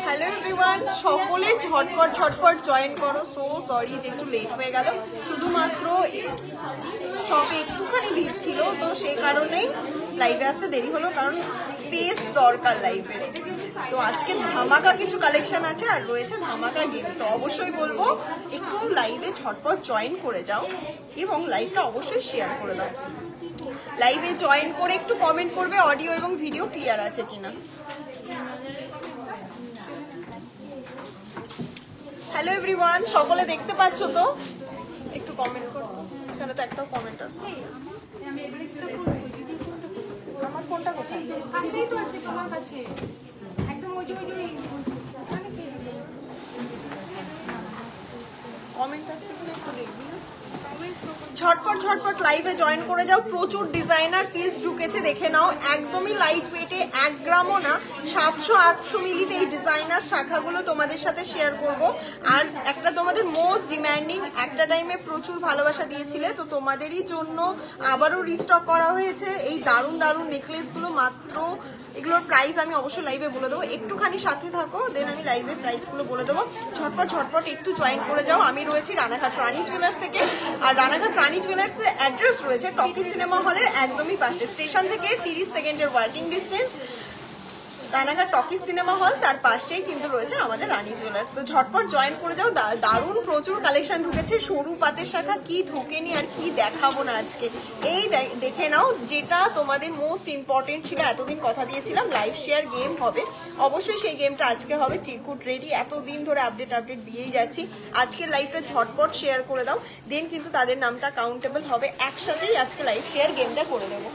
Hello everyone, সকলে ঝটপট ঝটপট জয়েন করো। সো সরি যে একটু লেট হয়ে গেল, শুধুমাত্র শপে একটুখানি ভিড় ছিল, তো সেই কারণেই লাইভে আসতে দেরি হলো, কারণ স্পেস দরকার লাইভে। তো আজকে ধামাকা কিছু কালেকশন আছে আর রয়েছে ধামাকা গেম, তো অবশ্যই বলবো একটু লাইভে ঝটপট জয়েন করে যাও এবং লাইভটা অবশ্যই শেয়ার করে দাও। লাইভে জয়েন করে একটু কমেন্ট করবে অডিও এবং ভিডিও ক্লিয়ার আছে কিনা। হ্যালো এভরিওয়ান, সকলে দেখতে পাচ্ছ তো? একটু কমেন্ট করো, এখানে তো একটাও কমেন্ট আসছে। আমার ফোনটা কোথায়? পাশেই তো আছে, তোমার পাশে একদম ওই যে কমেন্ট আসছে কিনা একটু দেখবি। ঝটপট ঝটপট লাইভে জয়েন করে যাও। প্রচুর ডিজাইনার পিস ঢুকেছে, দেখে নাও। একদমই লাইট ওয়েটে, 1 গ্রামও না, 700-800 মিলিতে এই ডিজাইনার শাখাগুলো তোমাদের সাথে শেয়ার করব। আর একটা তোমাদের মোস্ট ডিম্যান্ডিং, একটা টাইমে প্রচুর ভালোবাসা দিয়েছিলে, তো তোমাদেরই জন্য আবারও রিস্টক করা হয়েছে এই দারুণ দারুণ নেকলেসগুলো। মাত্র এগুলোর প্রাইস আমি অবশ্যই লাইভে বলে দেবো, একটুখানি সাথে থাকো, দেন আমি লাইভে প্রাইসগুলো বলে দেবো। ঝটপট ঝটপট একটু জয়েন করে যাও। আমি রয়েছি রানাঘাট রানী জুয়েলার্স থেকে, আর রানাঘাট রানী জুয়েলার্সের অ্যাড্রেস রয়েছে টকি সিনেমা হলের একদমই পাশে, স্টেশন থেকে 30 সেকেন্ডের working distance. Ranaghat talkie cinema hall, তার পাশেই কিন্তু রয়েছে আমাদের রানী জুয়েলার্স। তো ঝটপট জয়েন করে যাও, দারুণ প্রচুর কালেকশন ঢুকেছে। সরু পাতের শাখা কি ঢোকেনি আর কি দেখাবো না আজকে, এই দেখে নাও। যেটা তোমাদের মোস্ট ইম্পর্টেন্ট ছিল, এতদিন কথা দিয়েছিলাম লাইভ শেয়ার গেম হবে, অবশ্যই সেই গেমটা আজকে হবে। চিরকুট রেডি, এতদিন ধরে আপডেট দিয়েই যাচ্ছি। আজকের লাইভটা ঝটপট শেয়ার করে দাও, দেন কিন্তু তাদের নামটা কাউন্টেবল হবে। একসাথেই আজকে লাইভ শেয়ার গেমটা করে দেবো,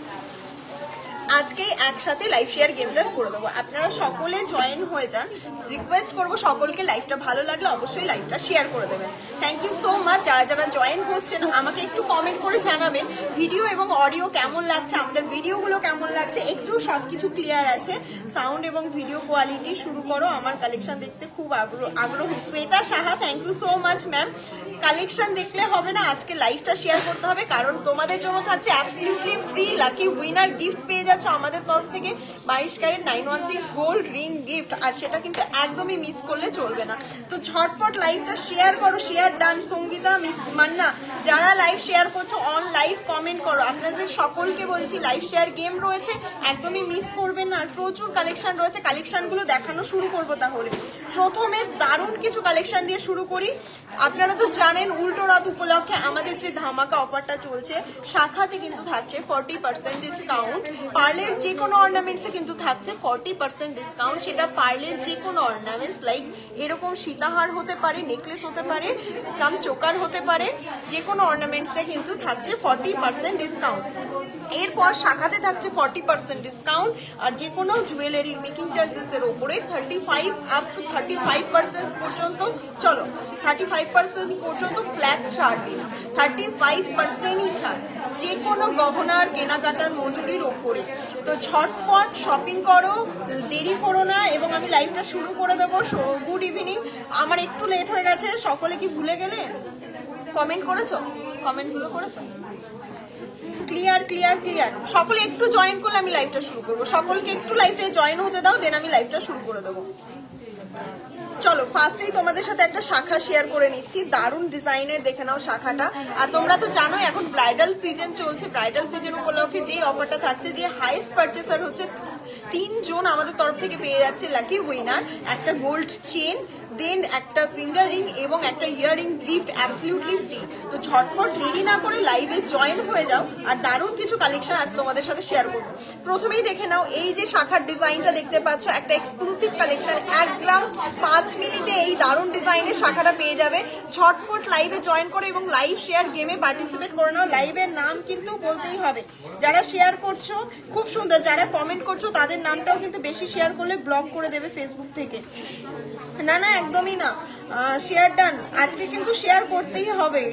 আজকেই একসাথে লাইভ শেয়ার গেমটা করে দেবো। আপনারা সকলে জয়েন হয়ে যান, রিকোয়েস্ট করবো সকলকে। লাইভটা ভালো লাগলে অবশ্যই লাইভটা শেয়ার করে দেবেন। Thank you so much. যারা যারা জয়েন হচ্ছেন আমাকে একটু কমেন্ট করে জানাবেন ভিডিও এবং অডিও কেমন লাগছে, আমাদের ভিডিওগুলো কেমন লাগছে। একটু সবকিছু ক্লিয়ার আছে, সাউন্ড এবং ভিডিও কোয়ালিটি। শুরু করো, আমার কালেকশন দেখতে খুব আগ্রহী। Shweta Saha, thank you so much ma'am. Collection দেখলে হবে না, আজকে লাইভটা শেয়ার করতে হবে, কারণ তোমাদের জন্য থাকছে absolutely free lucky winner gift. পেয়ে যাচ্ছে আমাদের তরফ থেকে 22 ক্যারেট 916 গোল্ড রিং গিফট, আর সেটা কিন্তু একদমই মিস করলে চলবে না। তো ঝটপট লাইভটা শেয়ার করো। Share done. সঙ্গীতা মান্না, যারা লাইভ শেয়ার করছো অন লাইভ কমেন্ট করো। আপনাদের সকলকে বলছি লাইভ শেয়ার গেম রয়েছে, একদমই মিস করবেন না। আর প্রচুর কালেকশন রয়েছে, কালেকশনগুলো দেখানো শুরু করবো। তাহলে প্রথমে দারুণ কিছু কালেকশন দিয়ে শুরু করি। আপনারা তো জানেন উল্টো রাত উপলক্ষে আমাদের যে ধামাকা অফারটা চলছে, শাখাতে কিন্তু থাকছে 40% ডিসকাউন্ট। পার্লের যে কোনো অর্নামেন্টসে কিন্তু থাকছে 40% ডিসকাউন্ট। সেটা পার্লের যে কোনো অর্নামেন্টস, লাইক এরকম সীতাহার হতে পারে, নেকলেস হতে পারে, কাম চোকার হতে পারে, যে কোনো অর্নামেন্টসে কিন্তু থাকছে 40% ডিসকাউন্ট। এরপর শাখাতে থাকছে 40% ডিসকাউন্ট, আর যে কোনো জুয়েলারির মেকিং চার্জেসের ওপরে 35 আপ টু 35% পর্যন্ত, চলো 35% পর্যন্ত ফ্ল্যাট ছাড় দিন, 35%ই ছাড় যে কোনো গহনার কেনাকাটার মজুরির ওপরে। তো ঝটপট শপিং করো, দেরি করো না, এবং আমি লাইভটা শুরু করে দেবো। Good evening. আমার একটু লেট হয়ে গেছে, সকলে কি ভুলে গেলে? কমেন্ট করেছো? কমেন্টগুলো করেছো? Clear clear clear. সকলে একটু জয়েন করলে আমি লাইভটা শুরু করবো। সকলকে একটু লাইভে জয়েন হতে দাও, দেন আমি লাইভটা শুরু করে দেবো। চলো ফার্স্টেই তোমাদের সাথে একটা শাখা শেয়ার করে নিচ্ছি, দারুণ ডিজাইনের, দেখে নাও শাখাটা। আর তোমরা তো জানো এখন ব্রাইডাল সিজন চলছে, ব্রাইডাল সিজন উপলক্ষে যে অফারটা থাকছে, যে হাইয়েস্ট পারচেসার হচ্ছে 3 জন আমাদের তরফ থেকে পেয়ে যাচ্ছে লাকি উইনার একটা গোল্ড চেন, দেন একটা ফিঙ্গার রিং এবং একটা ইয়াররিং গিফট অ্যাবসলিউটলি ফ্রি। তো ঝটপট দেরি না করে লাইভে জয়েন হয়ে যাও, আর দারুণ কিছু কালেকশন আজ তোমাদের সাথে শেয়ার করবো। প্রথমেই দেখে নাও, এই যে শাখার ডিজাইনটা দেখতে পাচ্ছ, একটা এক্সক্লুসিভ কালেকশন। 1 গ্রাম 5 মিলিতে এই দারুণ ডিজাইনের শাখাটা পেয়ে যাবে। ঝটপট লাইভে জয়েন করে এবং লাইভ শেয়ার গেমে পার্টিসিপেট করে নাও। লাইভের নাম কিন্তু বলতেই হবে, যারা শেয়ার করছো খুব সুন্দর, যারা কমেন্ট করছো তাদের নামটাও কিন্তু বেশি শেয়ার করলে ব্লক করে দেবে ফেসবুক থেকে। না না একদমই না, শেয়ার ডান। আজকে কিন্তু শেয়ার করতেই হবে,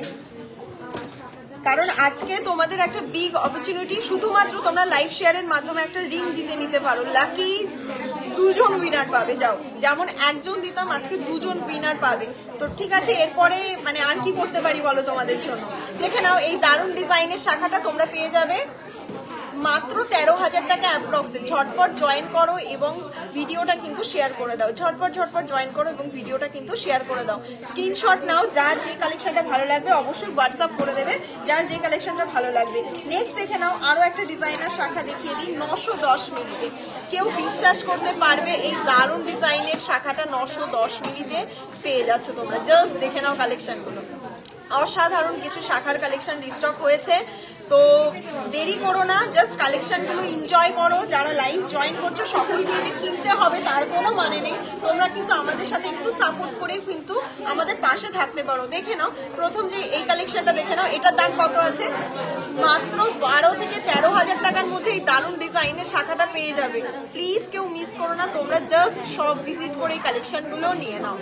কারণ আজকে তোমাদের একটা বিগ অপরচুনিটি। শুধুমাত্র তোমরা লাইভ শেয়ারের মাধ্যমে একটা রিং জিতে নিতে পারো। লাকি 2 জন উইনার পাবে, যাও যেমন 1 জন দিতাম, আজকে 2 জন উইনার পাবে। তো ঠিক আছে, এরপরে মানে আর কি করতে পারি বলো তোমাদের জন্য। দেখে নাও এই দারুণ ডিজাইনের শাখাটা তোমরা পেয়ে যাবে মাত্র 13,000 টাকা অ্যাপ্রক্সে। ঝটপট জয়েন করো এবং ভিডিওটা কিন্তু শেয়ার করে দাও, ঝটপট জয়েন করো এবং ভিডিওটা কিন্তু শেয়ার করে দাও। স্ক্রিনশট নাও, যার যে কালেকশনটা ভালো লাগবে অবশ্যই হোয়াটসঅ্যাপ করে দেবে, যার যে কালেকশনটা ভালো লাগবে। নেক্সট দেখে নাও আরো একটা ডিজাইনার শাখা দেখিয়ে দিই 910 মিলিতে। কেউ বিশ্বাস করতে পারবে এই দারুণ ডিজাইনের শাখাটা 910 মিলিতে পেয়ে যাচ্ছ তোমরা। জাস্ট দেখে নাও কালেকশনগুলো, অসাধারণ কিছু শাখার কালেকশন রিস্টক হয়েছে। তো দেরি করো না, জাস্ট কালেকশনগুলো এনজয় করো। যারা লাইভ জয়েন করছো সকলকে যে কিনতে হবে তার কোনো মানে নেই, তোমরা কিন্তু আমাদের সাথে একটু সাপোর্ট করে কিন্তু আমাদের পাশে থাকতে পারো। দেখে নাও প্রথম যে এই কালেকশনটা দেখে নাও, এটার দাম কত আছে? মাত্র 12 থেকে 13,000 টাকার মধ্যে এই দারুণ ডিজাইনের শাখাটা পেয়ে যাবে। প্লিজ কেউ মিস করো না, তোমরা জাস্ট সব ভিজিট করে এই কালেকশনগুলো নিয়ে নাও।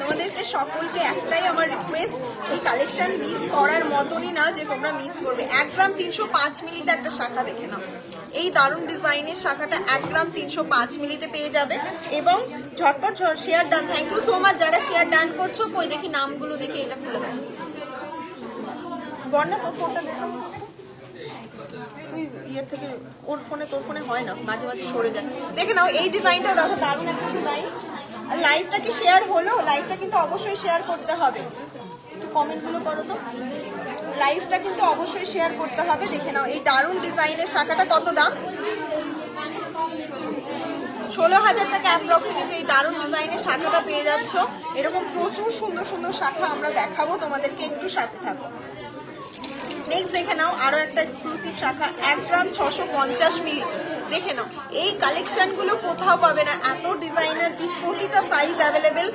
তোমাদেরকে সকলকে একটাই আমার রিকোয়েস্ট, এই কালেকশন মিস করার মতনই না যে তোমরা মিস করবে। 1 গ্রাম 305 মিলিতে একটা শাখা দেখে নাও, এই দারুণ ডিজাইনের শাখাটা 1 গ্রাম 305 মিলিতে পেয়ে যাবে। এবং ঝটপট share done, thank you so much যারা শেয়ার ডান করছো। কই দেখি নামগুলো, দেখি এটা খুলে দাও। বর্ণা তোর ফোনটা দেখো, তুই ইয়ের থেকে ওর ফোনে, তোর ফোনে হয় না, মাঝে মাঝে সরে যায়। দেখে নাও এই ডিজাইনটা দেখো, দারুণ একটা ডিজাইন। লাইভটা কি শেয়ার হলো? লাইভটা কিন্তু অবশ্যই শেয়ার করতে হবে, একটু কমেন্টগুলো করো তো। লাইভটা কিন্তু অবশ্যই শেয়ার করতে হবে। দেখে নাও এই দারুণ ডিজাইনের শাখাটা কত দাম? 16,000 টাকা অ্যাপ্রক্সে কিন্তু এই দারুণ ডিজাইনের শাখাটা পেয়ে যাচ্ছ। এরকম প্রচুর সুন্দর সুন্দর শাখা আমরা দেখাবো তোমাদেরকে, একটু সাথে থাকো। নেক্সট দেখে নাও আরো একটা এক্সক্লুসিভ শাখা 1 গ্রাম 650 মিলি। দেখে নাও এই কালেকশনগুলো কোথাও পাবে না, এত ডিজাইনার পিস, প্রতিটা সাইজ অ্যাভেলেবেল।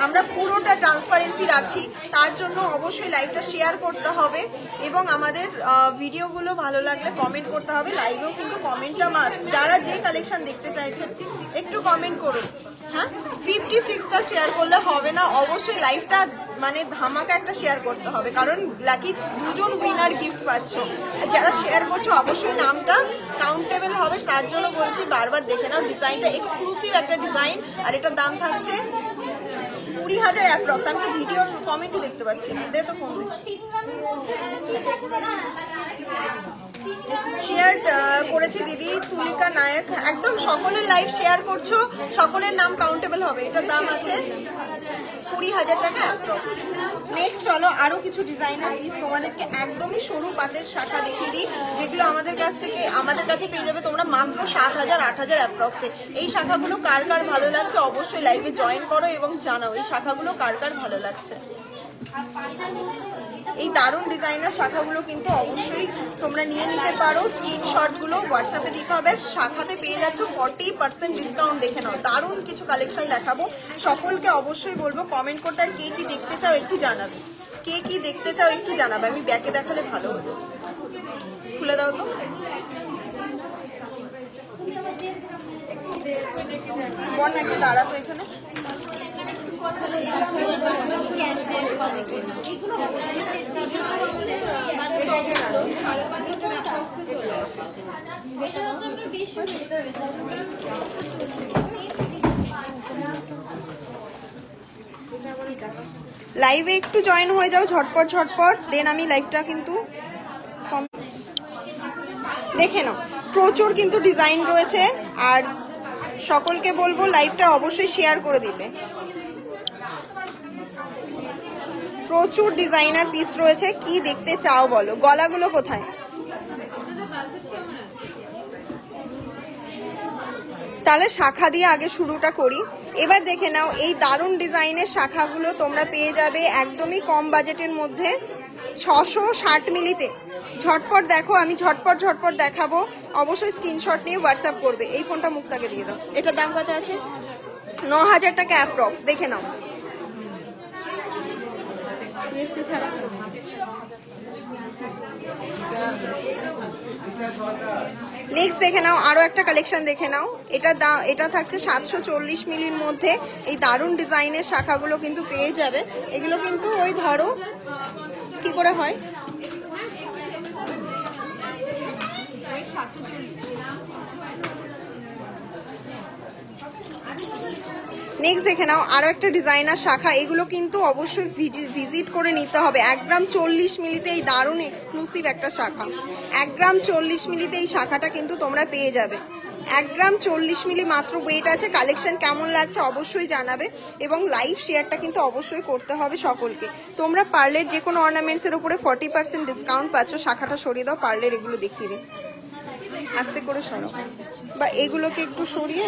আমরা পুরোটা ট্রান্সপারেন্সি রাখছি, তার জন্য অবশ্যই লাইভটা শেয়ার করতে হবে এবং আমাদের ভিডিওগুলো ভালো লাগলে কমেন্ট করতে হবে। লাইভেও কিন্তু কমেন্টটা মাস্ট। যারা যে কালেকশন দেখতে চাইছেন একটু কমেন্ট করুন। হ্যাঁ, 56টা শেয়ার করলে হবে না, অবশ্যই লাইভটা মানে ধামাকা একটা শেয়ার করতে হবে, কারণ লাকি 2জন উইনার গিফট পাচ্ছ। যারা শেয়ার করছো অবশ্যই নামটা কাউন্টেবল হবে, তার জন্য বলছি বারবার দেখে নাও। ডিজাইনটা এক্সক্লুসিভ একটা ডিজাইন, আর এটার দাম থাকছে 20,000 অ্যাপ্রক্স। আমি তো ভিডিওর কমেন্টই দেখতে পাচ্ছি না, দে তো ফোন দে। শেয়ার করেছি দিদি তুলিকা নায়ক, একদম সকলের লাইভ শেয়ার করছো, সকলের নাম কাউন্টেবল হবে। এটার দাম আছে 20,000 টাকা অ্যাপ্রক্স। নেক্সট চলো আরো কিছু ডিজাইনার পিস তোমাদেরকে একদমই সরু পাতের শাখা দেখিয়ে দিই, যেগুলো আমাদের কাছে পেয়ে যাবে তোমরা মাত্র 7,000 8,000 অ্যাপ্রক্সে। এই শাখাগুলো কার কার ভালো লাগছে অবশ্যই লাইভে জয়েন করো এবং জানাও এই শাখাগুলো কার কার ভালো লাগছে। এই দারুণ ডিজাইনার শাখাগুলো কিন্তু অবশ্যই তোমরা নিয়ে নিতে পারো। স্ক্রিনশটগুলো হোয়াটসঅ্যাপে দিতে হবে। শাখাতে পেয়ে যাচ্ছ 40% ডিসকাউন্ট। দেখে নাও দারুণ কিছু কালেকশন দেখাবো, সকলকে অবশ্যই বলবো কমেন্ট করতে। আর কে কি দেখতে চাও একটু জানাবে, কে কি দেখতে চাও একটু জানাবে। আমি ব্যাকে দেখালে ভালো হতো, খুলে দাও তো। বল না একটু দাঁড়াতো এখানে। লাইভে একটু জয়েন হয়ে যাও ঝটপট, দেন আমি লাইভটা কিন্তু দেখে নাও। প্রচুর কিন্তু ডিজাইন রয়েছে, আর সকলকে বলবো লাইভটা অবশ্যই শেয়ার করে দিতে। প্রচুর ডিজাইনার পিস রয়েছে, কি দেখতে চাও বলো। গলাগুলো কোথায়? তাহলে শাখা দিয়ে আগে শুরুটা করি। এবার দেখে নাও এই দারুণ ডিজাইনের শাখাগুলো তোমরা পেয়ে যাবে একদমই কম বাজেটের মধ্যে 660 মিলিতে। ঝটপট দেখো, আমি ঝটপট দেখাবো, অবশ্যই স্ক্রিনশট নিয়ে হোয়াটসঅ্যাপ করবে। এই ফোনটা মুক্তাকে দিয়ে দাও। এটার দাম কত আছে? 9,000 টাকা অ্যাপ্রক্স। দেখে নাও ছাড়া। নেক্সট দেখে নাও আরো একটা কালেকশন দেখে নাও। এটা থাকছে 740 মিলির মধ্যে। এই দারুণ ডিজাইনের শাখাগুলো কিন্তু পেয়ে যাবে। এগুলো কিন্তু ওই ধরো কি করে হয়, নেক্সট দেখে নাও আরো একটা ডিজাইনার শাখা, এগুলো কিন্তু অবশ্যই ভিজিট করে নিতে হবে। 1 গ্রাম 40 মিলিতে এই দারুণ এক্সক্লুসিভ একটা শাখা, 1 গ্রাম 40 মিলিতে এই শাখাটা কিন্তু তোমরা পেয়ে যাবে। 1 গ্রাম 40 মিলি মাত্র ওয়েট আছে। কালেকশন কেমন লাগছে অবশ্যই জানাবে এবং লাইভ শেয়ারটা কিন্তু অবশ্যই করতে হবে সকলকে। তোমরা পার্লের যে কোনো অর্নামেন্টসের উপরে 40% ডিসকাউন্ট পাচ্ছ। শাখাটা সরিয়ে দাও, পার্লের এগুলো দেখিয়ে দিই, আস্তে করে সরো, বা এগুলোকে একটু সরিয়ে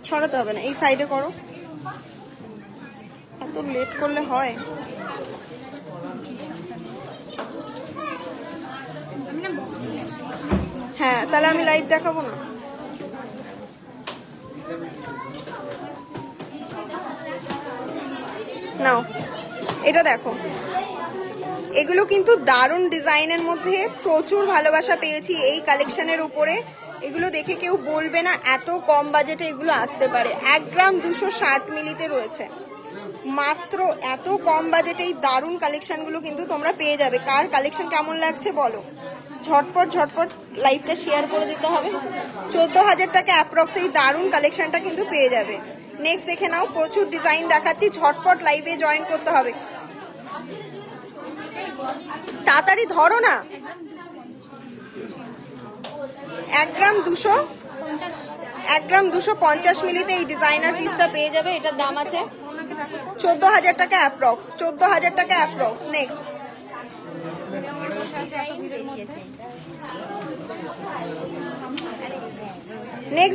সরাতে হবে না, এই সাইডে করো, এত লেট করলে হয়। হ্যাঁ তাহলে আমি লাইভ দেখাবো না। নাও এটা দেখো, এগুলো কিন্তু দারুণ ডিজাইনের মধ্যে প্রচুর ভালোবাসা পেয়েছি এই কালেকশনের উপরে। এগুলো দেখে কেউ বলবে না এত কম বাজেটে এগুলো আসতে পারে। 1 গ্রাম 260 মিলিতে রয়েছে মাত্র। এত কম বাজেটে এই দারুণ কালেকশনগুলো কিন্তু তোমরা পেয়ে যাবে। কার কালেকশন কেমন লাগছে বলো, ঝটপট ঝটপট লাইভটা শেয়ার করে দিতে হবে। 14,000 টাকা অ্যাপ্রক্স এই দারুণ কালেকশনটা কিন্তু পেয়ে যাবে। নেক্সট দেখে নাও, প্রচুর ডিজাইন দেখাচ্ছি, ঝটপট লাইভে জয়েন করতে হবে। তাড়াতাড়ি ধরো না। 1 গ্রাম 250 মিলিতে এই ডিজাইনার পিসটা পেয়ে যাবে। এটার দাম আছে 14,000 টাকা অ্যাপ্রক্স, 14,000 টাকা অ্যাপ্রক্স। নেক্সট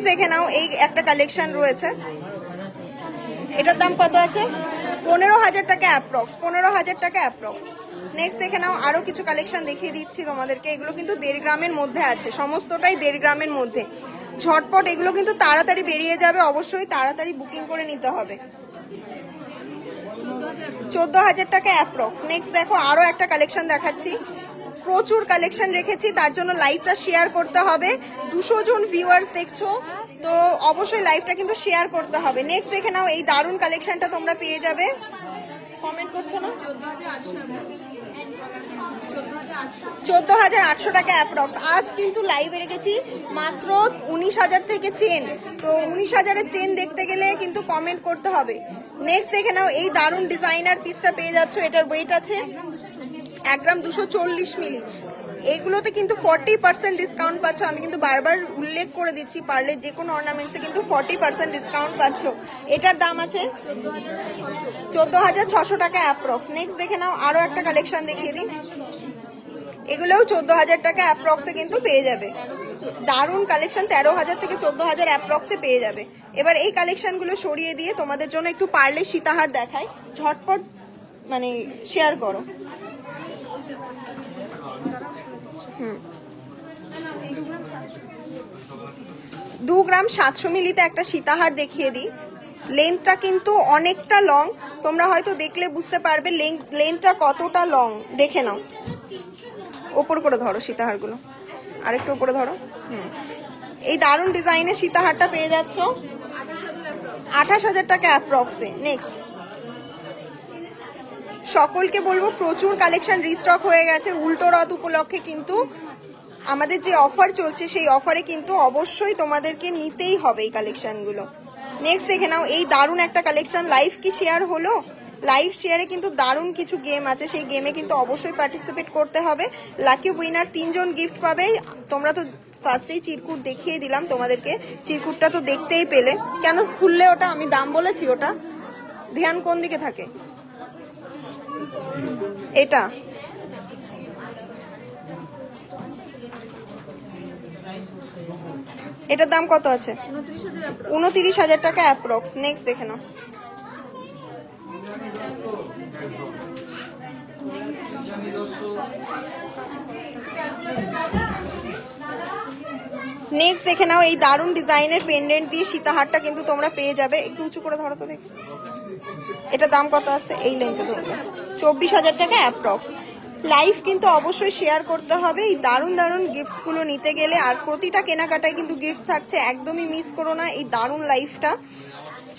দেখে নাও, এই একটা কালেকশন রয়েছে, এটার দাম কত আছে 15,000 টাকা অ্যাপ্রক্স, 15,000 টাকা অ্যাপ্রক্স। নেক্সট দেখে নাও, আরো কিছু কালেকশন দেখিয়ে দিচ্ছি তোমাদেরকে। এগুলো কিন্তু 1.5 গ্রামের মধ্যে আছে, সমস্তটাই 1.5 গ্রামের মধ্যে। ঝটপট এগুলো কিন্তু তাড়াতাড়ি বেরিয়ে যাবে, অবশ্যই তাড়াতাড়ি বুকিং করে নিতে হবে। 14,000 টাকা অ্যাপ্রক্স। নেক্সট দেখো, আরো একটা কালেকশন দেখাচ্ছি, প্রচুর কালেকশন রেখেছি, তার জন্য লাইভটা শেয়ার করতে হবে। 200 জন ভিউয়ার্স দেখছো, তো অবশ্যই লাইভটা কিন্তু শেয়ার করতে হবে। নেক্সট দেখে নাও, এই দারুণ কালেকশনটা তোমরা পেয়ে যাবে। কমেন্ট করছো না? 14,800 টাকা অ্যাপ্রক্স। আজ কিন্তু লাইভে রেখেছি মাত্র 19,000 থেকে চেন, তো 19,000-এর চেন দেখতে গেলে কিন্তু কমেন্ট করতে হবে। নেক্সট দেখে নাও, এই দারুণ ডিজাইনার পিসটা পেয়ে যাচ্ছ, এটার ওয়েট আছে 1 গ্রাম 240 মিলি। এগুলোতে কিন্তু 40% ডিসকাউন্ট পাচ্ছ। আমি কিন্তু বারবার উল্লেখ করে দিচ্ছি, পারলে যে কোনো অর্নামেন্টসে কিন্তু 40% ডিসকাউন্ট পাচ্ছ। এটার দাম আছে 14,600 টাকা অ্যাপ্রক্স। নেক্সট দেখে নাও, আরো একটা কালেকশন দেখিয়ে দিই, এগুলোও 14,000 টাকা অ্যাপ্রক্সে কিন্তু পেয়ে যাবে। দারুণ কালেকশন, 13,000 থেকে 14,000 অ্যাপ্রক্সে পেয়ে যাবে। এবার এই কালেকশনগুলো সরিয়ে দিয়ে তোমাদের জন্য একটু পারলে সীতাহার দেখাই, ঝটপট মানে শেয়ার করো। 2 গ্রাম 700 মিলিতে একটা সীতাহার দেখিয়ে দিই। লেন্থটা কিন্তু অনেকটা লং, তোমরা হয়তো দেখলে বুঝতে পারবে লেন্থটা কতটা লং। দেখে নাও, ওপর করে ধরো সীতাহারগুলো, আরেকটু উপরে ধরো। এই দারুণ ডিজাইনের সীতাহারটা পেয়ে যাচ্ছ 28,000 টাকা অ্যাপ্রক্সে। নেক্সট সকলকে বলবো, প্রচুর কালেকশন রিস্টক হয়ে গেছে। উল্টো রথ উপলক্ষে কিন্তু আমাদের যে অফার চলছে, সেই অফারে কিন্তু অবশ্যই তোমাদেরকে নিতেই হবে এই কালেকশনগুলো। নেক্সট দেখে নাও, এই দারুণ একটা কালেকশন। লাইভ কি শেয়ার হলো? লাইভ শেয়ারে কিন্তু দারুণ কিছু গেম আছে, সেই গেমে কিন্তু অবশ্যই পার্টিসিপেট করতে হবে। লাকি উইনার 3 জন গিফট পাবে। তোমরা তো ফার্স্টেই চিরকুট দেখিয়ে দিলাম তোমাদেরকে, চিরকুটটা তো দেখতেই পেলে। কেন খুললে ওটা? আমি দাম বলেছি ওটা, ধ্যান কোন দিকে থাকে? এটা এটার দাম কত আছে 29,000 টাকা অ্যাপ্রক্স। নেক্সট দেখে নাও, নেক্সট দেখে নাও, এই দারুণ ডিজাইনের পেন্ডেন্ট দিয়ে সীতাহারটা কিন্তু তোমরা পেয়ে যাবে। একটু উঁচু করে ধরো তো দেখি, এটার দাম কত আছে? এই লেন্থে ধরবে 24,000 টাকা অ্যাপ্রক্স। লাইভ কিন্তু অবশ্যই শেয়ার করতে হবে এই দারুণ দারুণ গিফটস গুলো নিতে গেলে। আর প্রতিটা কেনাকাটায় কিন্তু গিফট থাকছে, একদমই মিস করো না এই দারুণ লাইভটা।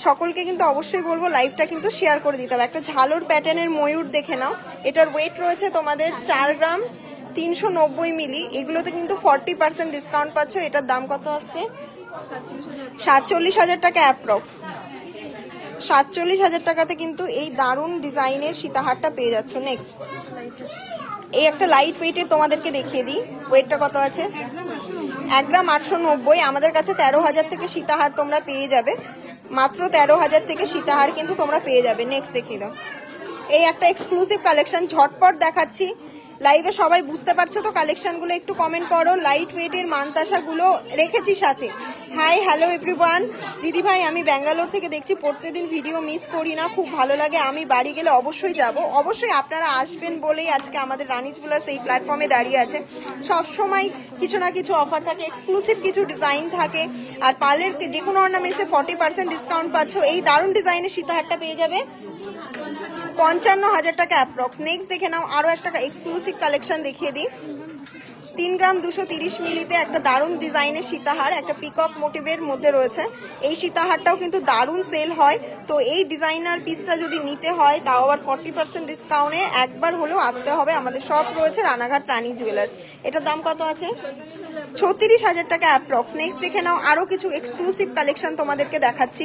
সকলকে কিন্তু অবশ্যই বলবো লাইভটা কিন্তু শেয়ার করে দিতে হবে। একটা ঝালর প্যাটার্নের ময়ূর দেখে নাও, এটার ওয়েট রয়েছে তোমাদের 4 গ্রাম 390 মিলি। এগুলোতে কিন্তু 40% ডিসকাউন্ট পাচ্ছ। এটার দাম কত আসছে 47,000 টাকা অ্যাপ্রক্স। 47,000 টাকাতে কিন্তু এই দারুণ ডিজাইনের সীতাহারটা পেয়ে যাচ্ছ। নেক্সট এই একটা লাইট ওয়েটের তোমাদেরকে দেখিয়ে দিই, ওয়েটটা কত আছে, 1 গ্রাম 890। আমাদের কাছে 13,000 থেকে সীতাহার তোমরা পেয়ে যাবে, মাত্র 13,000 থেকে সীতাহার কিন্তু তোমরা পেয়ে যাবে। নেক্সট দেখিয়ে দাও, এই একটা এক্সক্লুসিভ কালেকশন ঝটপট দেখাচ্ছি। লাইভে সবাই বুঝতে পারছো তো কালেকশনগুলো, একটু কমেন্ট করো। লাইট ওয়েটের মানতাসাগুলো রেখেছি সাথে। হাই হ্যালো এভরিওয়ান, দিদি ভাই আমি ব্যাঙ্গালোর থেকে দেখছি, প্রত্যেকদিন ভিডিও মিস করি না, খুব ভালো লাগে। আমি বাড়ি গেলে অবশ্যই যাব। অবশ্যই আপনারা আসবেন বলেই আজকে আমাদের রানি জুয়েলার্স এই প্ল্যাটফর্মে দাঁড়িয়ে আছে। সবসময় কিছু না কিছু অফার থাকে, এক্সক্লুসিভ কিছু ডিজাইন থাকে, আর পার্লের যে কোনো অর্নামেন্টসে 40% ডিসকাউন্ট পাচ্ছ। এই দারুণ ডিজাইনের সীতাহারটা পেয়ে যাবে 55,000 টাকা অ্যাপ্রক্স। নেক্সট দেখে নাও, আরো একটা এক্সক্লুসিভ কালেকশন দেখিয়ে দিই। 3 গ্রাম 230 মিলিতে একটা দারুণ ডিজাইনের সীতাহার, একটা পিকক মোটিভের মধ্যে রয়েছে। এই সীতাহারটাও কিন্তু দারুণ সেল হয়। তো এই ডিজাইনার পিসটা যদি নিতে হয় তাও আবার 40% ডিসকাউন্টে একবার হলেও আসতে হবে। আমাদের সব রয়েছে রানাঘাট রানি জুয়েলার্স। এটার দাম কত আছে, 36,000 টাকা অ্যাপ্রক্স। নেক্সট দেখে নাও, আরো কিছু এক্সক্লুসিভ কালেকশন তোমাদেরকে দেখাচ্ছি।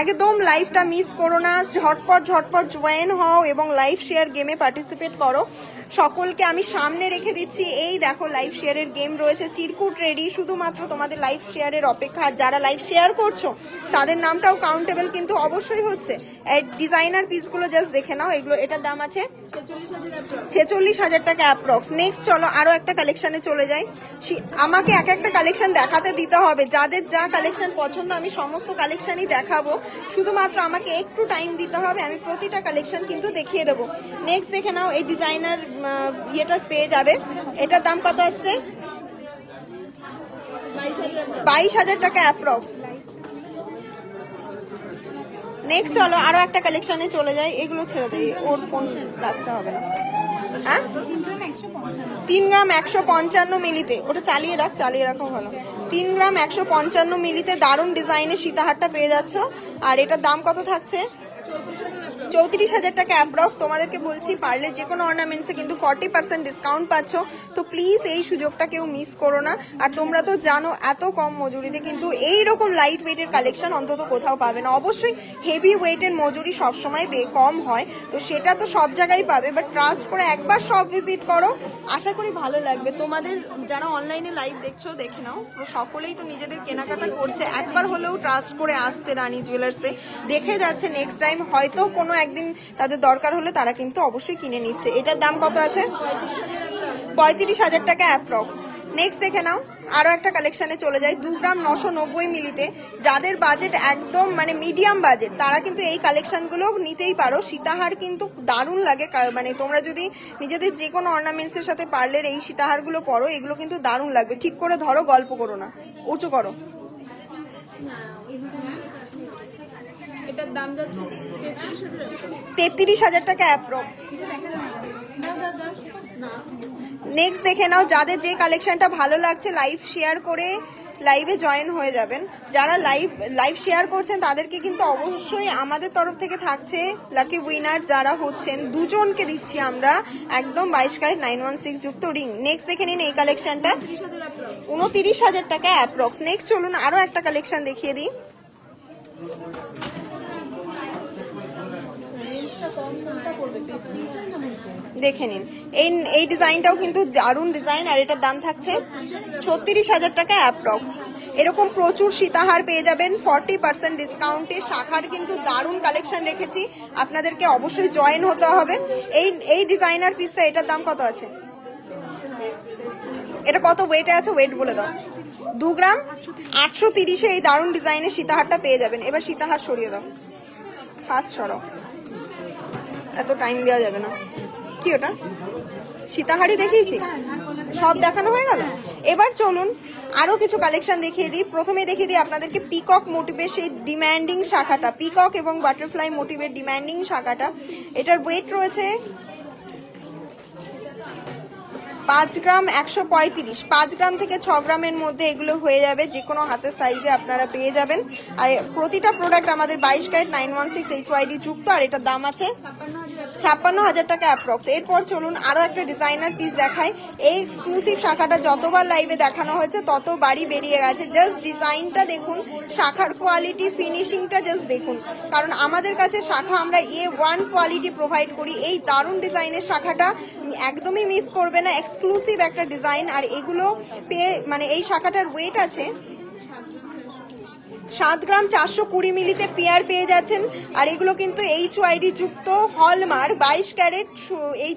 একদম লাইভটা মিস করো না, ঝটপট ঝটপট জয়েন হও এবং লাইভ শেয়ার গেমে পার্টিসিপেট করো। সকলকে আমি সামনে রেখে দিচ্ছি। এই দেখো লাইভ শেয়ারের গেম রয়েছে, চিরকুট রেডি, শুধুমাত্র তোমাদের লাইভ শেয়ারের অপেক্ষা। আর যারা লাইভ শেয়ার করছো তাদের নামটাও কাউন্টেবল কিন্তু অবশ্যই হচ্ছে। ডিজাইনার পিসগুলো জাস্ট দেখে নাও, এগুলো এটার দাম আছে 46,000 টাকা অ্যাপ্রক্স। নেক্সট চলো আরো একটা কালেকশনে চলে যাই। আমাকে এক একটা কালেকশন দেখাতে দিতে হবে, যাদের যা কালেকশন পছন্দ আমি সমস্ত কালেকশনই দেখাবো, শুধুমাত্র আমাকে একটু টাইম দিতে হবে, আমি প্রতিটা কালেকশন কিন্তু দেখিয়ে দেবো। নেক্সট দেখে নাও, এই ডিজাইনার ইয়েটা পেয়ে যাবে। এটার দাম কত আসছে, 22,000 টাকা অ্যাপ্রক্স। নেক্সট চলো আরো একটা কালেকশনে চলে যাই। এগুলো ছেড়ে দিই, ওর ফোন রাখতে হবে না। হ্যাঁ 3 গ্রাম 155 মিলিতে, ওটা চালিয়ে রাখো ভালো। 3 গ্রাম 155 মিলিতে দারুণ ডিজাইনের সীতাহারটা পেয়ে যাচ্ছ। আর এটার দাম কত থাকছে, 34,000 টাকা অ্যাপ্রক্স। তোমাদেরকে বলছি পারলে যে কোনো অর্নামেন্টসে কিন্তু 40% ডিসকাউন্ট পাচ্ছ। তো প্লিজ এই সুযোগটা কেউ মিস করো না। আর তোমরা তো জানো এত কম মজুরিতে কিন্তু এইরকম লাইট ওয়েটের কালেকশন অন্তত কোথাও পাবে না। অবশ্যই হেভি ওয়েটের মজুরি সবসময় কম হয়, তো সেটা তো সব জায়গায় পাবে, বাট ট্রাস্ট করে একবার সব ভিজিট করো, আশা করি ভালো লাগবে। তোমাদের যারা অনলাইনে লাইভ দেখছো দেখে নাও, তো সকলেই তো নিজেদের কেনাকাটা করছে, একবার হলেও ট্রাস্ট করে আসতে রানি জুয়েলার্সে, দেখে যাচ্ছে। নেক্সট টাইম হয়তো কোনো একদিন তাদের দরকার হলে তারা কিন্তু অবশ্যই কিনে নিচ্ছে। এটার দাম কত আছে, 35,000 টাকা অ্যাপ্রক্স। নেক্সট দেখে নাও, আরো একটা কালেকশনে চলে যায়। 2 গ্রাম 990 মিলিতে, যাদের বাজেট একদম মানে মিডিয়াম বাজেট তারা কিন্তু এই কালেকশনগুলো নিতেই পারো। সীতাহার কিন্তু দারুণ লাগে, মানে তোমরা যদি নিজেদের যে কোনো অর্নামেন্টস এর সাথে পার্লের এই সীতাহারগুলো পরো, এগুলো কিন্তু দারুণ লাগবে। ঠিক করে ধরো, গল্প করো না, উঁচু করো। এটার দাম যাচ্ছে 33,000 টাকা অ্যাপ্রক্স। নেক্সট দেখে নাও, যাদের যে কালেকশনটা ভালো লাগছে লাইভ শেয়ার করে লাইভে জয়েন হয়ে যাবেন। যারা লাইভ শেয়ার করছেন তাদেরকে কিন্তু অবশ্যই আমাদের তরফ থেকে থাকছে লাকি উইনার যারা হচ্ছেন, দুজনকে দিচ্ছি আমরা একদম 22 ক্যারেট 916 যুক্ত রিং। নেক্সট দেখে নিন এই কালেকশনটা 29,000 টাকা অ্যাপ্রক্স। নেক্সট চলুন আরো একটা কালেকশন দেখিয়ে দিই। দেখে নিন, এই ডিজাইনটাও কিন্তু দারুণ ডিজাইন, আর এটার দাম থাকছে 36,000 টাকা অ্যাপ্রক্স। এরকম প্রচুর সীতাহার পেয়ে যাবেন 40% ডিসকাউন্টে। শাখার কিন্তু দারুণ কালেকশন রেখেছি, আপনাদেরকে অবশ্যই জয়েন হতে হবে। এই ডিজাইনার পিসটা, এটার দাম কত আছে, এটা কত ওয়েটে আছে, ওয়েট বলে দাও। 2 গ্রাম 830-এ এই দারুণ ডিজাইনের সীতাহারটা পেয়ে যাবেন। এবার সীতাহার সরিয়ে দাও, ফার্স্ট সরাও, এত টাইম দেওয়া যাবে না। কি ওটা, সীতাহারই দেখিয়েছি, সব দেখানো হয়ে গেল। এবার চলুন আরো কিছু কালেকশন দেখিয়ে দিই। প্রথমে দেখিয়ে দিই আপনাদেরকে পিকক মোটিভের সেই ডিমান্ডিং শাখাটা, পিকক এবং বাটারফ্লাই মোটিভের ডিমান্ডিং শাখাটা। এটার ওয়েট রয়েছে 5 গ্রাম 135। 5 গ্রাম থেকে 6 গ্রামের মধ্যে এগুলো হয়ে যাবে, যে কোনো হাতের সাইজে আপনারা পেয়ে যাবেন। আর প্রতিটা প্রোডাক্ট আমাদের 22 ক্যারেট 916 HYD যুক্ত, আর এটার দাম আছে 56,000 টাকা অ্যাপ্রক্স। এরপর চলুন আরো একটা ডিজাইনার পিস দেখায়। এই এক্সক্লুসিভ শাখাটা যতবার লাইভে দেখানো হয়েছে ততবারই বেরিয়ে গেছে। জাস্ট ডিজাইনটা দেখুন, শাখার কোয়ালিটি, ফিনিশিংটা জাস্ট দেখুন, কারণ আমাদের কাছে শাখা আমরা A1 কোয়ালিটি প্রোভাইড করি। এই দারুণ ডিজাইনের শাখাটা একদমই মিস করবে না, এক্সক্লুসিভ একটা ডিজাইন। আর এগুলো পেয়ে মানে এই শাখাটার ওয়েট আছে 7 গ্রাম 420 মিলিতে পেয়ার পেয়ে যাচ্ছেন। আর এগুলো কিন্তু HYD যুক্ত হলমার্ক 22 ক্যারেট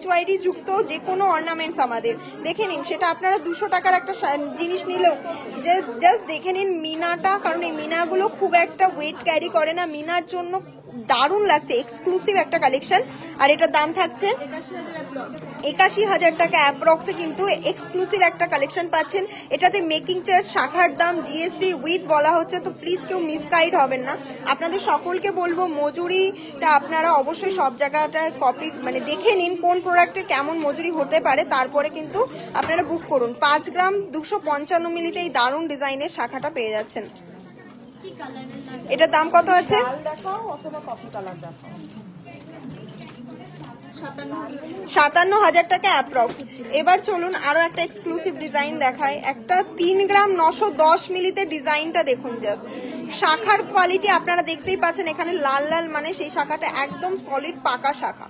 HYD যুক্ত যে কোনো অর্নামেন্টস আমাদের দেখে নিন। সেটা আপনারা 200 টাকার একটা জিনিস নিলেও জাস্ট দেখে নিন মিনাটা, কারণ এই মিনাগুলো খুব একটা ওয়েট ক্যারি করে না, মিনার জন্য দারুণ লাগছে, এক্সক্লুসিভ একটা কালেকশন। আর এটার দাম থাকছে 81,000 টাকা অ্যাপ্রক্সে, কিন্তু এক্সক্লুসিভ একটা কালেকশন পাচ্ছেন। এটাতে মেকিং চার্জ, শাখার দাম, GST উইথ বলা হচ্ছে, তো প্লিজ কেউ মিসগাইড হবেন না। আপনাদের সকলকে বলবো মজুরিটা আপনারা অবশ্যই সব জায়গাটায় কপি মানে দেখে নিন কোন প্রোডাক্টের কেমন মজুরি হতে পারে, তারপরে কিন্তু আপনারা বুক করুন। 5 গ্রাম 255 মিলিতে এই দারুণ ডিজাইনের শাখাটা পেয়ে যাচ্ছেন। এটার দাম কত আছে? 57,000 টাকা অ্যাপ্রক্স। এবার চলুন আরো একটা এক্সক্লুসিভ ডিজাইন দেখায়। একটা 3 গ্রাম 910 মিলিতে ডিজাইনটা দেখুন, জাস্ট শাখার কোয়ালিটি আপনারা দেখতেই পাচ্ছেন, এখানে লাল লাল মানে সেই শাখাটা একদম সলিড পাকা শাখা।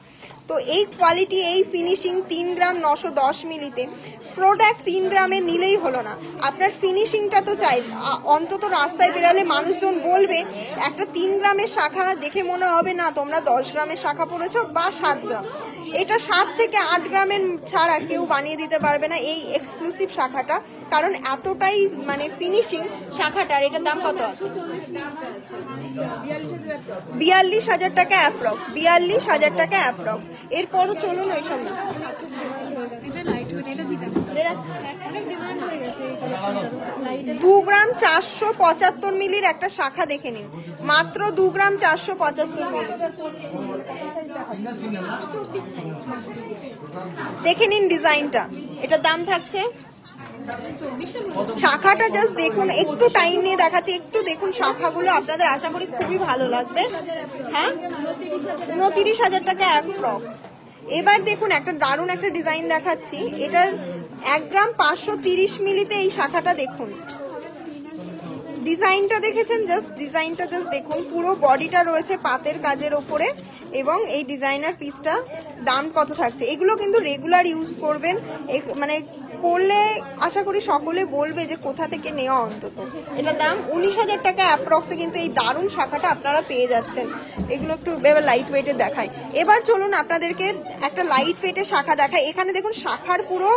তো এই কোয়ালিটি, এই ফিনিশিং 3 গ্রাম 910 মিলিতে প্রোডাক্ট 3 গ্রামে নিলেই হলো না, আপনার ফিনিশিংটা তো চাই। অন্তত রাস্তায় বেরালে মানুষজন বলবে একটা 3 গ্রামের শাখা দেখে মনে হবে না তোমরা 10 গ্রামের শাখা পড়েছো বা 7 গ্রাম। এটা 7 থেকে 8 গ্রামের ছাড়া কেউ বানিয়ে দিতে পারবে না এই এক্সক্লুসিভ শাখাটা, কারণ এতটাই মানে ফিনিশিং শাখাটার। এটার দাম কত আছে? 42,000 টাকা অ্যাপ্রক্স। 42,000 টাকা অ্যাপ্রক্স। এরপর চলুন ওই সব 2 গ্রাম 475 মিলির একটা শাখা দেখে নিন, মাত্র 2 গ্রাম 475 মিলি দেখে নিন ডিজাইনটা। এটার দাম থাকছে, শাখাটা জাস্ট দেখুন, একটু টাইম নিয়ে দেখাচ্ছি, একটু দেখুন শাখাগুলো, আপনাদের আশা করি খুবই ভালো লাগবে। হ্যাঁ, 29,000 টাকা অ্যাপ্রক্স। এবার দেখুন একটা দারুণ একটা ডিজাইন দেখাচ্ছি। এটার 1 গ্রাম 530 মিলিতে এই শাখাটা দেখুন, ডিজাইনটা দেখেছেন, জাস্ট ডিজাইনটা জাস্ট দেখুন, পুরো বডিটা রয়েছে পাতের কাজের ওপরে। এবং এই ডিজাইনার পিসটা দাম কত থাকছে? এগুলো কিন্তু রেগুলার ইউজ করবেন, মানে করলে আশা করি সকলে বলবে যে কোথা থেকে নেওয়া অন্তত। এটার দাম 19,000 টাকা অ্যাপ্রক্সে, কিন্তু এই দারুণ শাখাটা আপনারা পেয়ে যাচ্ছেন। এগুলো একটু এবার লাইট ওয়েটের দেখায়। এবার চলুন আপনাদেরকে একটা লাইট ওয়েটের শাখা দেখায়। এখানে দেখুন শাখার পুরো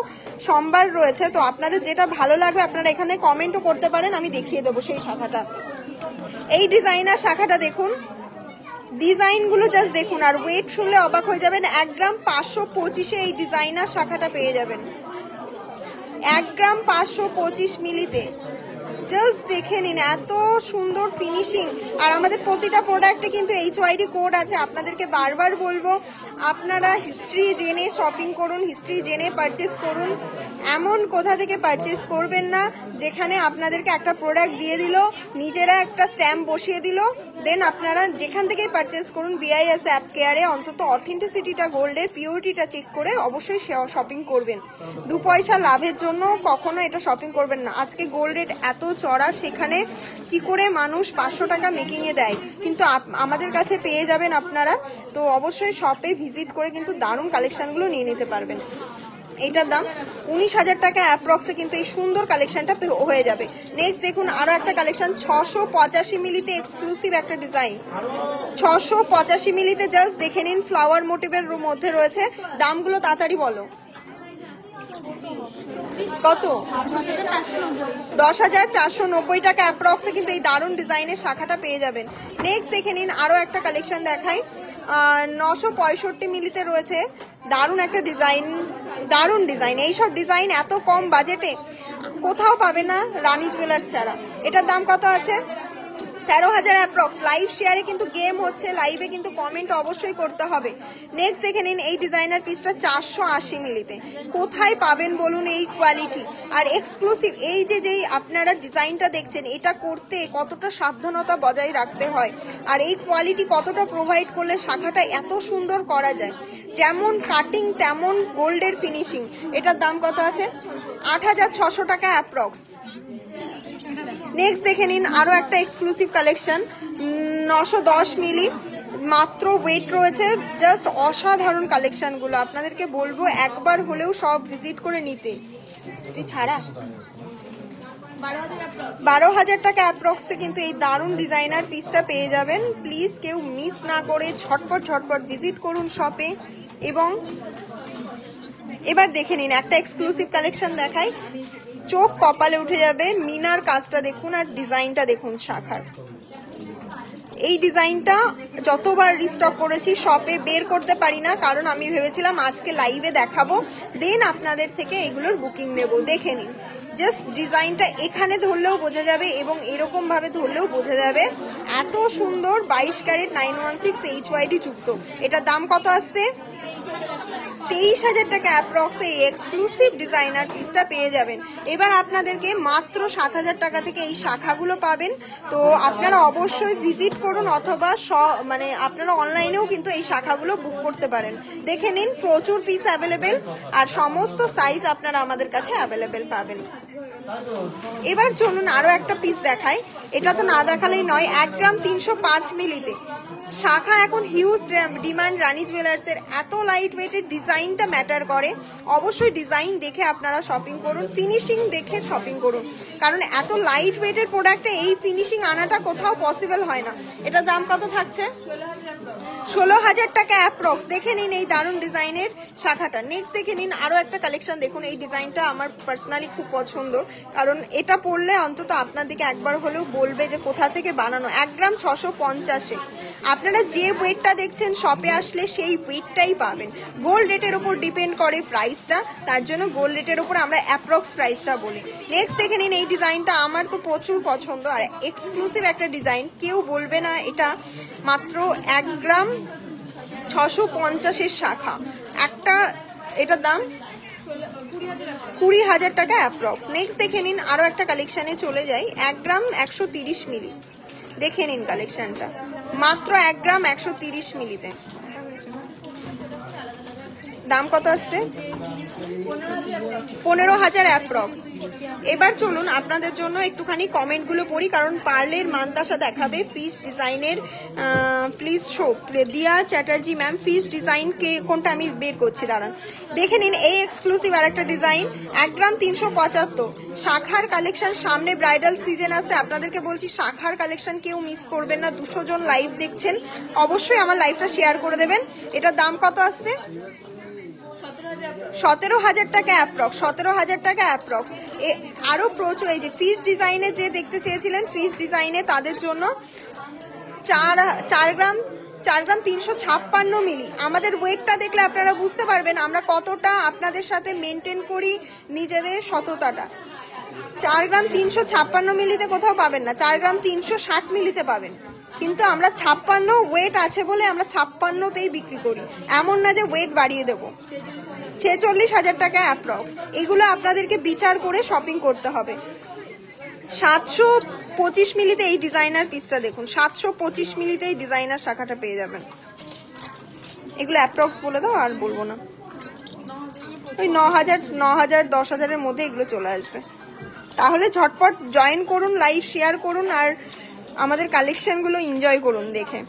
সম্ভার রয়েছে, তো আপনাদের যেটা ভালো লাগবে আপনারা এখানে কমেন্টও করতে পারেন, আমি দেখিয়ে দেবো সেই শাখাটা। এই ডিজাইনার শাখাটা দেখুন, ডিজাইনগুলো জাস্ট দেখুন, আর ওয়েট শুনলে অবাক হয়ে যাবেন। 1 গ্রাম 525 এই ডিজাইনার শাখাটা পেয়ে যাবেন, 1 গ্রাম 525 মিলিতে। জাস্ট দেখে নিন এত সুন্দর ফিনিশিং। আর আমাদের প্রতিটা প্রোডাক্টে কিন্তু HYD কোড আছে। আপনাদেরকে বারবার বলবো আপনারা হিস্ট্রি জেনে শপিং করুন, হিস্ট্রি জেনে পারচেস করুন। এমন কোথা থেকে পারচেস করবেন না যেখানে আপনাদেরকে একটা প্রোডাক্ট দিয়ে দিল, নিজেরা একটা স্ট্যাম্প বসিয়ে দিল, দেন আপনারা যেখান থেকেই পারচেস করুন BIS অ্যাপ কেয়ারে অন্তত অথেন্টিসিটিটা, গোল্ডের পিওরিটিটা চেক করে অবশ্যই শপিং করবেন। 2 পয়সা লাভের জন্য কখনো এটা শপিং করবেন না। আজকে গোল্ড রেট এত চড়া, সেখানে কি করে মানুষ 500 টাকা মেকিং এ দেয়, কিন্তু আমাদের কাছে পেয়ে যাবেন আপনারা। তো অবশ্যই শপে ভিজিট করে কিন্তু দারুণ কালেকশনগুলো নিয়ে নিতে পারবেন। এইটার দাম 19,000 টাকা অ্যাপ্রক্সে, কিন্তু এই সুন্দর কালেকশনটা হয়ে যাবে। নেক্সট দেখুন আরো একটা কালেকশন 685 মিলিতে এক্সক্লুসিভ একটা ডিজাইন, 685 মিলিতে। জাস্ট দেখে নিন, ফ্লাওয়ার মোটিভের মধ্যে রয়েছে। দামগুলো তাড়াতাড়ি বলো, কত? 10,490 টাকা অ্যাপ্রক্সে, কিন্তু এই দারুণ ডিজাইনের শাখাটা পেয়ে যাবেন। নেক্সট দেখে নিন আরো একটা কালেকশন দেখাই, 965 মিলিতে রয়েছে দারুণ একটা ডিজাইন, দারুণ ডিজাইন। এইসব ডিজাইন এত কম বাজেটে কোথাও পাবে না রানী জুয়েলার্স ছাড়া। এটার দাম কত আছে? 13,000 অ্যাপ্রক্স। লাইভ শেয়ারে কিন্তু গেম হচ্ছে, লাইভে কিন্তু কমেন্ট অবশ্যই করতে হবে। নেক্সট দেখে নিন এই ডিজাইনার পিসটা 480 মিলিতে। কোথায় পাবেন বলুন এই কোয়ালিটি আর এক্সক্লুসিভ? এই যেই আপনারা ডিজাইনটা দেখছেন, এটা করতে কতটা সাবধানতা বজায় রাখতে হয় আর এই কোয়ালিটি কতটা প্রোভাইড করলে শাখাটা এত সুন্দর করা যায়। যেমন কাটিং তেমন গোল্ডের ফিনিশিং। এটার দাম কত আছে? 8,600 টাকা অ্যাপ্রক্স। নেক্সট দেখে নিন আরো একটা এক্সক্লুসিভ কালেকশন, 910 মিলি মাত্র ওয়েট রয়েছে। জাস্ট অসাধারণ কালেকশন গুলো, আপনাদেরকে বলবো একবার হলেও সব ভিজিট করে নিতে। ছাড়া 12,000 টাকা অ্যাপ্রক্সে কিন্তু এই দারুণ ডিজাইনার পিসটা পেয়ে যাবেন। প্লিজ কেউ মিস না করে ঝটপট ভিজিট করুন শপে। এবং এবার দেখে নিন একটা এক্সক্লুসিভ কালেকশন দেখাই, চোখ কপালে উঠে যাবে। মিনার কাজটা দেখুন আর ডিজাইনটা দেখুন শাখার। এই ডিজাইনটা যতবার রিস্টক করেছি শপে বের করতে পারি না, কারণ আমি ভেবেছিলাম আজকে লাইভে দেখাবো, দেন আপনাদের থেকে এগুলোর বুকিং নেব। দেখে নিন জাস্ট ডিজাইনটা এখানে ধরলেও বোঝা যাবে এবং এরকম ভাবে ধরলেও বোঝা যাবে। এত সুন্দর 22 ক্যারেট 916 HYD যুক্ত। এটার দাম কত আসছে? 23,000 টাকা অ্যাপ্রক্স এই এক্সক্লুসিভ ডিজাইনার পিসটা পেয়ে যাবেন। এবার আপনাদেরকে মাত্র 7,000 টাকা থেকে এই শাখাগুলো পাবেন। তো আপনারা অবশ্যই ভিজিট করুন অথবা মানে আপনারা অনলাইনেও কিন্তু এই শাখাগুলো বুক করতে পারেন। দেখে নিন প্রচুর পিস অ্যাভেলেবেল আর সমস্ত সাইজ আপনারা আমাদের কাছে অ্যাভেলেবেল পাবেন। এবার চলুন আরো একটা পিস দেখাই, এটা তো না দেখালেই নয়। 1 গ্রাম 305 মিলিতে শাখা এখন হিউজ ডিমান্ড রানী জুয়েলার্সের। এত লাইট ওয়েটের ডিজাইনটা ম্যাটার করে, অবশ্যই ডিজাইন দেখে আপনারা শপিং করুন, ফিনিশিং দেখে শপিং করুন, কারণ এত লাইট ওয়েটের প্রোডাক্টে এই ফিনিশিং আনাটা কোথাও পসিবল হয় না। এটার দাম কত থাকছে? 16,000 টাকা অ্যাপ্রক্স। দেখে নিন এই দারুণ ডিজাইনের শাখাটা। নেক্সট দেখে নিন আরো একটা কালেকশন, দেখুন এই ডিজাইনটা আমার পার্সোনালি খুব পছন্দ, কারণ এটা পরলে অন্তত আপনাদেরকে একবার হলেও বলবে যে কোথা থেকে বানানো। 1 গ্রাম 650। আপনারা যে ওয়েটটা দেখছেন শপে আসলে সেই ওয়েটটাই পাবেন। গোল্ড রেটের উপর ডিপেন্ড করে প্রাইসটা, তার জন্য গোল্ড রেটের উপর আমরা অ্যাপ্রক্স প্রাইসটা বলি। নেক্সট দেখে নিন এই ডিজাইনটা আমার তো প্রচুর পছন্দ আর এক্সক্লুসিভ একটা ডিজাইন, কেউ বলবে না এটা মাত্র 1 গ্রাম 650 শাখা একটা। এটার দাম 20,000 টাকা অ্যাপ্রক্স। নেক্সট দেখে নিন আরো একটা কালেকশনে চলে যাই, 1 গ্রাম 130 মিলি। দেখে নিন কালেকশনটা মাত্র 1 গ্রাম 130 মিলিতে। দাম কত আসছে? 15,000 অ্যাপ্রক্স। এবার চলুন আপনাদের জন্য একটুখানি কমেন্টগুলো পড়ি, কারণ পার্লের মানতাসা দেখাবে ফিশ ডিজাইনের। প্লিজ শো দিয়া চ্যাটার্জি ম্যাম, ফিশ ডিজাইন কে কোনটা আমি বের করছি, দাঁড়ান। দেখে নিন এই এক্সক্লুসিভ আর একটা ডিজাইন, 1 গ্রাম 375 শাখার কালেকশন। সামনে ব্রাইডাল সিজন আছে, আপনাদেরকে বলছি শাখার কালেকশন কেউ মিস করবেন না। 200 জন লাইভ দেখছেন, অবশ্যই আমার লাইভটা শেয়ার করে দেবেন। এটার দাম কত আসছে? 17,000 টাকা অ্যাপ্রক্স। 17,000 টাকা অ্যাপ্রক্স। আরো প্রচুর এই যে ফিশ ডিজাইনে যে দেখতে চেয়েছিলেন, ফিশ ডিজাইনে তাদের জন্য 4 গ্রাম 356 মিলি। আমাদের ওয়েটটা দেখলে আপনারা বুঝতে পারবেন আমরা কতটা আপনাদের সাথে মেনটেন করি নিজেদের সততাটা। 4 গ্রাম 356 মিলিতে কোথাও পাবেন না, 4 গ্রাম 360 মিলিতে পাবেন। কিন্তু আমরা 56 ওয়েট আছে বলে আমরা 56তেই বিক্রি করি, এমন না যে ওয়েট বাড়িয়ে দেবো। 46,000 টাকা অ্যাপ্রক্স। এগুলো আপনাদেরকে বিচার করে শপিং করতে হবে। 725 মিলিতে এই ডিজাইনার পিসটা দেখুন, 725 মিলিতে এই ডিজাইনার শাখাটা পেয়ে যাবেন। এগুলো অ্যাপ্রক্স বলে দাও, আর বলবো না। ওই 9,000 10,000-এর মধ্যে এগুলো চলে আসবে। তাহলে ঝটপট জয়েন করুন, লাইভ শেয়ার করুন আর আমাদের কালেকশনগুলো এনজয় করুন দেখে।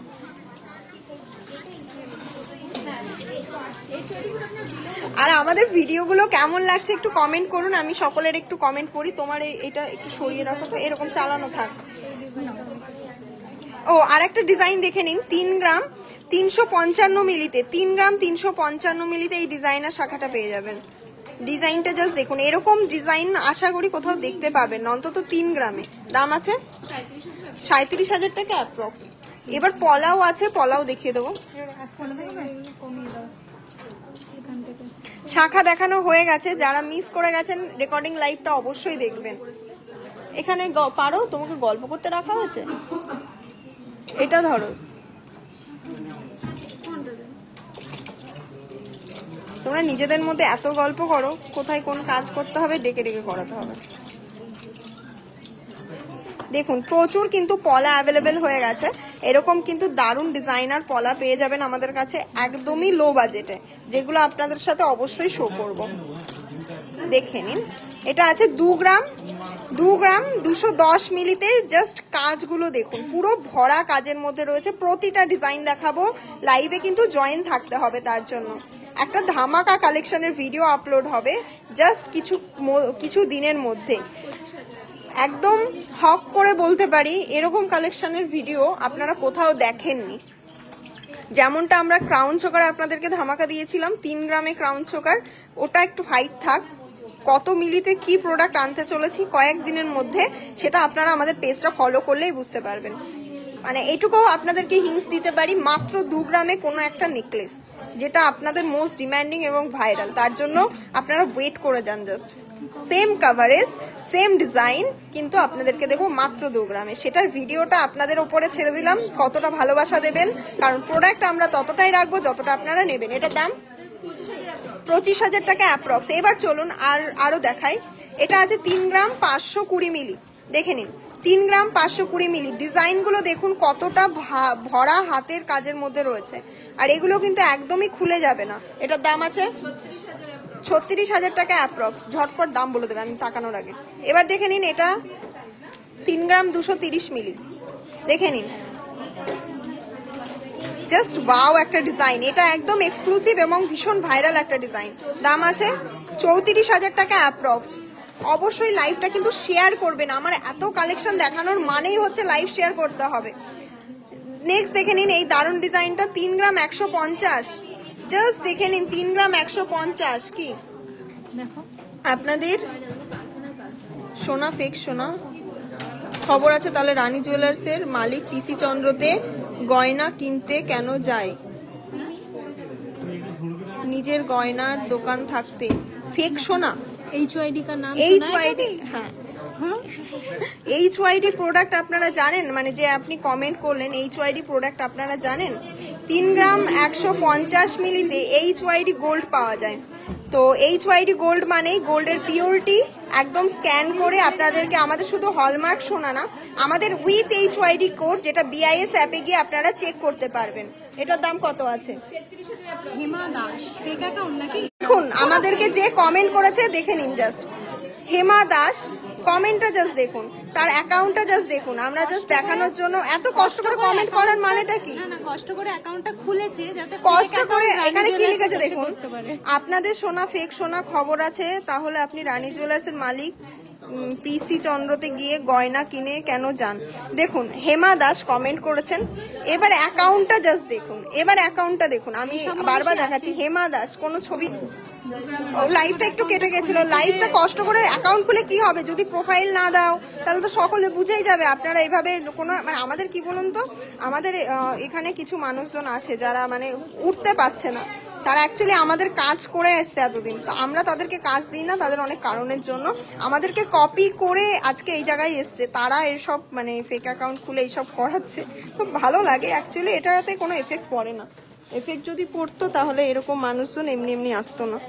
আর আমাদের ভিডিওগুলো কেমন লাগছে একটু কমেন্ট করুন, আমি সকলের একটু কমেন্ট করি। তোমার এটা একটু সরিয়ে রাখো তো, এরকম চালানো থাক। ও আর একটা ডিজাইন দেখে নিন, 3 গ্রাম 355 মিলিতে। 3 গ্রাম 355 মিলিতে এই ডিজাইনার শাখাটা পেয়ে যাবেন। ডিজাইনটা জাস্ট দেখুন, এরকম ডিজাইন আশা করি কোথাও দেখতে পাবেন অন্তত 3 গ্রামে। দাম আছে 37,000 টাকা অ্যাপ্রক্স। এবার পলাও আছে, পলাও দেখিয়ে দেবো। শাখা দেখানো হয়ে গেছে, যারা মিস করে গেছেন রেকর্ডিং লাইভটা অবশ্যই দেখবেন। এখানে পারো, তোমাকে গল্প করতে রাখা হয়েছে। এটা ধরো, তোমরা নিজেদের মধ্যে এত গল্প করো, কোথায় কোন কাজ করতে হবে ডেকে ডেকে করাতে হবে। দেখুন প্রচুর কিন্তু পলা অ্যাভেলেবেল হয়ে গেছে, এরকম কিন্তু দারুণ ডিজাইনার পলা পেয়ে যাবেন আমাদের কাছে একদমই লো বাজেটে, যেগুলো আপনাদের সাথে অবশ্যই শো করব। দেখে নিন, এটা আছে 2 গ্রাম 210 মিলিতে। জাস্ট কাজগুলো দেখুন, পুরো ভরা কাজের মধ্যে রয়েছে। প্রতিটা ডিজাইন দেখাবো, লাইভে কিন্তু জয়েন থাকতে হবে। তার জন্য একটা ধামাকা কালেকশনের ভিডিও আপলোড হবে জাস্ট কিছু দিনের মধ্যে। একদম হক করে বলতে পারি এরকম কালেকশনের ভিডিও আপনারা কোথাও দেখেননি। যেমনটা আমরা ক্রাউন চোকার আপনাদেরকে ধামাকা দিয়েছিলাম 3 গ্রামে ক্রাউন চোকার, ওটা একটু হাইট থাক। কত মিলিতে কি প্রোডাক্ট আনতে চলেছি কয়েকদিনের মধ্যে, সেটা আপনারা আমাদের পেজটা ফলো করলেই বুঝতে পারবেন। মানে এইটুকুও আপনাদেরকে হিন্টস দিতে পারি, মাত্র 2 গ্রামে কোনো একটা নেকলেস, যেটা আপনাদের মোস্ট ডিমান্ডিং এবং ভাইরাল। তার জন্য আপনারা ওয়েট করে যান। Just same coverage, same design, কিন্তু আপনাদেরকে দেবো মাত্র 2 গ্রামে। সেটার ভিডিওটা আপনাদের উপরে ছেড়ে দিলাম, কতটা ভালোবাসা দেবেন, কারণ প্রোডাক্ট আমরা ততটাই রাখবো যতটা আপনারা নেবেন। এটার দাম 25,000 টাকা অ্যাপ্রক্স। এবার চলুন আরো দেখাই। এটা আছে 3 গ্রাম 520 মিলি, দেখে নিন 3 গ্রাম 520 মিলি। ডিজাইনগুলো দেখুন কতটা ভরা হাতের কাজের মধ্যে রয়েছে, আর এগুলো কিন্তু একদমই খুলে যাবে না। এটার দাম আছে 36,000 টাকা অ্যাপ্রক্স। ঝটপট দাম বলে দেবে আমি তাকানোর আগে। এবার দেখে নিন, এটা 3 গ্রাম 230 মিলি, দেখে নিন। জাস্ট ওয়াও একটা ডিজাইন, এটা একদম এক্সক্লুসিভ এবং ভীষণ ভাইরাল একটা ডিজাইন। দাম আছে 34,000 টাকা অ্যাপ্রক্স। অবশ্যই লাইভটা কিন্তু শেয়ার করবেন, আমার এত কালেকশন দেখানোর মানেই হচ্ছে লাইভ শেয়ার করতে হবে। নেক্সট দেখে নিন এই দারুণ ডিজাইনটা 3 গ্রাম 150। জাস্ট দেখে নিন 3 গ্রাম 150। কি আপনাদের সোনা ফেক সোনা খবর আছে? তাহলে রানী জুয়েলার্স এর মালিক পিসি চন্দ্রতে গয়না কিনতে কেন যায়? নিজের গয়নার দোকান থাকতে ফেক সোনা। HYD का नाम HYD, হ্যাঁ HYD প্রোডাক্ট আপনারা জানেন? মানে যে আপনি কমেন্ট করলেন HYD প্রোডাক্ট আপনারা জানেন? 3 গ্রাম 150 মিলিতে HYD গোল্ড পাওয়া যায়। তো HYD গোল্ড মানেই গোল্ডের পিওরিটি একদম স্ক্যান করে আপনাদেরকে, আমাদের শুধু হলমার্ক সোনা না, আমাদের উইথ HYD কোড, যেটা BIS অ্যাপে গিয়ে আপনারা চেক করতে পারবেন। এটার দাম কত আছে? হেমা দাস ফেক অ্যাকাউন্ট নাকি? দেখুন আমাদেরকে যে কমেন্ট করেছে, দেখে নিন জাস্ট হেমা দাস কমেন্টটা জাস্ট দেখুন, তার অ্যাকাউন্টটা জাস্ট দেখুন। আমরা জাস্ট দেখানোর জন্য এত কষ্ট করে কমেন্ট করার মানেটা কি? না কষ্ট করে অ্যাকাউন্টটা খুলেছে যাতে কষ্ট করে। এখানে কি লিখেছে দেখুন, আপনাদের সোনা ফেক সোনা খবর আছে, তাহলে আপনি রানী জুয়েলার্স এর মালিক পিসি চন্দ্রতে গিয়ে গয়না কিনে কেন যান? দেখুন হেমা দাস কমেন্ট করেছেন, এবার অ্যাকাউন্টটা জাস্ট দেখুন, এবার অ্যাকাউন্টটা দেখুন। আমি বারবার দেখাচ্ছি হেমা দাস, কোনো ছবি, লাইভটা একটু কেটে গেছিল। লাইভটা কষ্ট করে অ্যাকাউন্ট খুলে কি হবে, যদি প্রোফাইল না দাও তাহলে তো সকলে বুঝেই যাবে আপনারা এইভাবে কোনো, মানে আমাদের কি বলুন তো, আমাদের এখানে কিছু মানুষজন আছে যারা মানে উঠতে পারছে না, তারা অ্যাকচুয়ালি আমাদের কাজ করে এসছে এতদিন, তো আমরা তাদেরকে কাজ দিই না তাদের অনেক কারণের জন্য। আমাদেরকে কপি করে আজকে এই জায়গায় এসছে, তারা এসব মানে ফেক অ্যাকাউন্ট খুলে এইসব করাচ্ছে। খুব ভালো লাগে অ্যাকচুয়ালি, এটাতে কোনো এফেক্ট পড়ে না। এফেক্ট যদি পড়তো তাহলে এরকম মানুষজন এমনি এমনি আসতো না।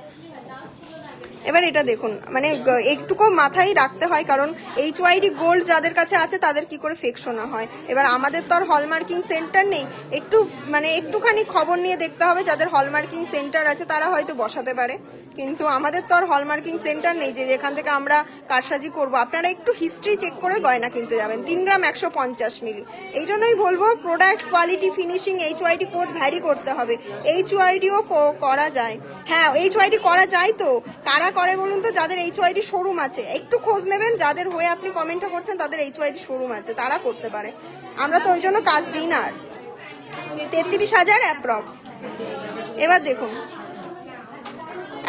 এবার এটা দেখুন, মানে একটুকু মাথায় রাখতে হয়, কারণ HYD গোল্ড যাদের কাছে আছে তাদের কি করে ফেক শোনা হয়। এবার আমাদের তো আর হলমার্কিং সেন্টার নেই, একটু মানে একটুখানি খবর নিয়ে দেখতে হবে। যাদের হলমার্কিং সেন্টার আছে তারা হয়তো বসাতে পারে, কিন্তু আমাদের তো আর হলমার্কিং সেন্টার নেই যে যেখান থেকে আমরা কারসাজি করব। আপনারা একটু হিস্ট্রি চেক করে গয়না কিনতে যাবেন। 3 গ্রাম 150 মিলি। এই জন্যই বলবো product quality finishing HYD code vary করতে হবে। HYDও করা যায়, হ্যাঁ HYD করা যায়। তো কারা করে বলুন তো? যাদের HYD শোরুম আছে, একটু খোঁজ নেবেন, যাদের হয়ে আপনি কমেন্টটা করছেন তাদের HYD শোরুম আছে, তারা করতে পারে। আমরা তো ওই জন্য কাজ দিই না। আর 33,000 অ্যাপ্রক্স। এবার দেখুন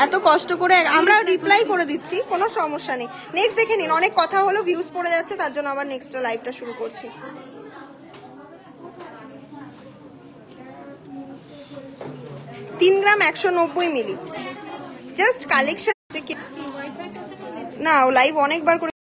এত কষ্ট করে আমরা রিপ্লাই করে দিচ্ছি, কোনো সমস্যা নেই। নেক্সট দেখে নিন, অনেক কথা হলো, ভিউজ পড়ে যাচ্ছে, তার জন্য আবার নেক্সট লাইভটা শুরু করছি। তিন গ্রাম 190 মিলি। জাস্ট কালেকশন না, লাইভ অনেকবার করে